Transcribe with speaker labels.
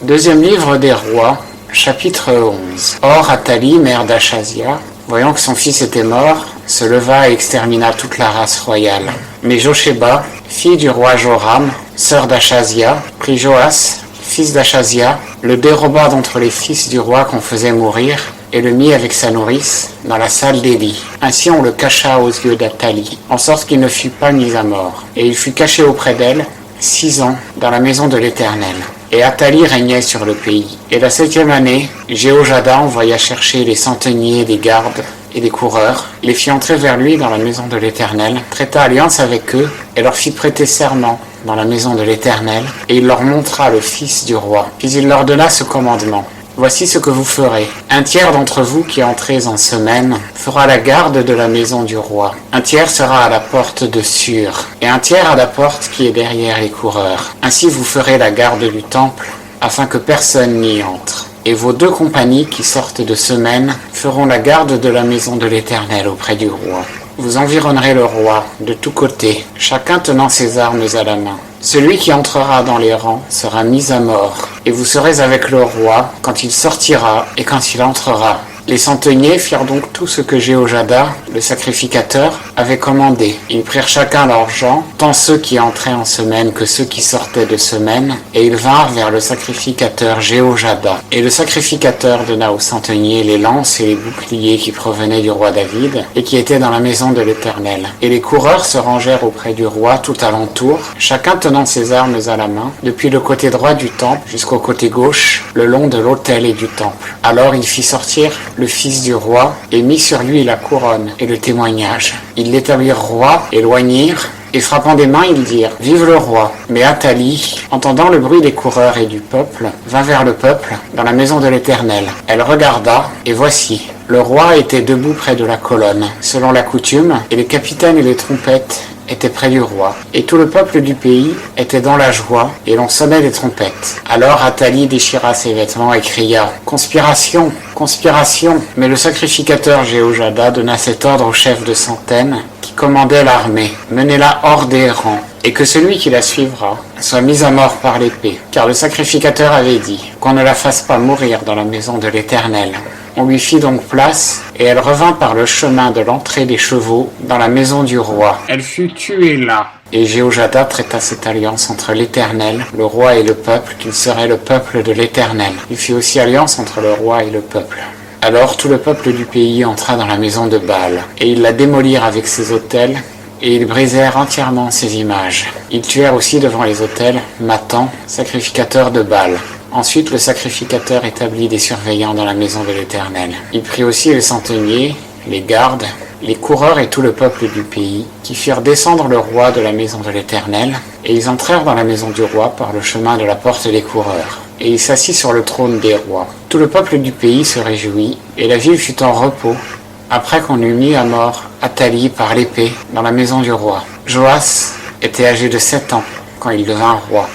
Speaker 1: Deuxième livre des rois, chapitre 11. Or, Athalie, mère d'Achazia, voyant que son fils était mort, se leva et extermina toute la race royale. Mais Josheba, fille du roi Joram, sœur d'Achazia, prit Joas, fils d'Achazia, le déroba d'entre les fils du roi qu'on faisait mourir, et le mit avec sa nourrice dans la salle d'Élie. Ainsi on le cacha aux yeux d'Athalie, en sorte qu'il ne fut pas mis à mort. Et il fut caché auprès d'elle 6 ans dans la maison de l'Éternel. Et Athalie régnait sur le pays. Et la 7e année, Jéhojada envoya chercher les centeniers des gardes et des coureurs, les fit entrer vers lui dans la maison de l'Éternel, traita alliance avec eux et leur fit prêter serment dans la maison de l'Éternel, et il leur montra le fils du roi. Puis il leur donna ce commandement. Voici ce que vous ferez. Un tiers d'entre vous qui entrez en semaine fera la garde de la maison du roi. Un tiers sera à la porte de Sûr, et un tiers à la porte qui est derrière les coureurs. Ainsi vous ferez la garde du temple, afin que personne n'y entre. Et vos 2 compagnies qui sortent de semaine feront la garde de la maison de l'Éternel auprès du roi. Vous environnerez le roi de tous côtés, chacun tenant ses armes à la main. Celui qui entrera dans les rangs sera mis à mort, et vous serez avec le roi quand il sortira et quand il entrera. Les centeniers firent donc tout ce que Jéhojada, le sacrificateur, avait commandé. Ils prirent chacun leur gens, tant ceux qui entraient en semaine que ceux qui sortaient de semaine, et ils vinrent vers le sacrificateur Jéhojada. Et le sacrificateur donna aux centeniers les lances et les boucliers qui provenaient du roi David, et qui étaient dans la maison de l'Éternel. Et les coureurs se rangèrent auprès du roi tout alentour, chacun tenant ses armes à la main, depuis le côté droit du temple jusqu'au côté gauche, le long de l'autel et du temple. Alors il fit sortir le fils du roi, et mit sur lui la couronne et le témoignage. Ils l'établirent roi et l'oignirent, et frappant des mains, ils dirent « Vive le roi !» Mais Athalie, entendant le bruit des coureurs et du peuple, vint vers le peuple, dans la maison de l'Éternel. Elle regarda, et voici, le roi était debout près de la colonne, selon la coutume, et les capitaines et les trompettes étaient près du roi, et tout le peuple du pays était dans la joie, et l'on sonnait des trompettes. Alors Athalie déchira ses vêtements et cria « Conspiration ! Conspiration !» Mais le sacrificateur Jéhojada donna cet ordre au chef de centaines, qui commandait l'armée « Menez-la hors des rangs, et que celui qui la suivra soit mis à mort par l'épée. » Car le sacrificateur avait dit qu'on ne la fasse pas mourir dans la maison de l'Éternel. On lui fit donc place, et elle revint par le chemin de l'entrée des chevaux dans la maison du roi. Elle fut tuée là. Et Jéhojada traita cette alliance entre l'Éternel, le roi et le peuple, qu'il serait le peuple de l'Éternel. Il fit aussi alliance entre le roi et le peuple. Alors tout le peuple du pays entra dans la maison de Baal, et ils la démolirent avec ses autels, et ils brisèrent entièrement ses images. Ils tuèrent aussi devant les autels Mathan, sacrificateur de Baal. Ensuite, le sacrificateur établit des surveillants dans la maison de l'Éternel. Il prit aussi les centeniers, les gardes, les coureurs et tout le peuple du pays, qui firent descendre le roi de la maison de l'Éternel, et ils entrèrent dans la maison du roi par le chemin de la porte des coureurs. Et il s'assit sur le trône des rois. Tout le peuple du pays se réjouit, et la ville fut en repos, après qu'on eut mis à mort Athalie par l'épée dans la maison du roi. Joas était âgé de 7 ans quand il devint roi.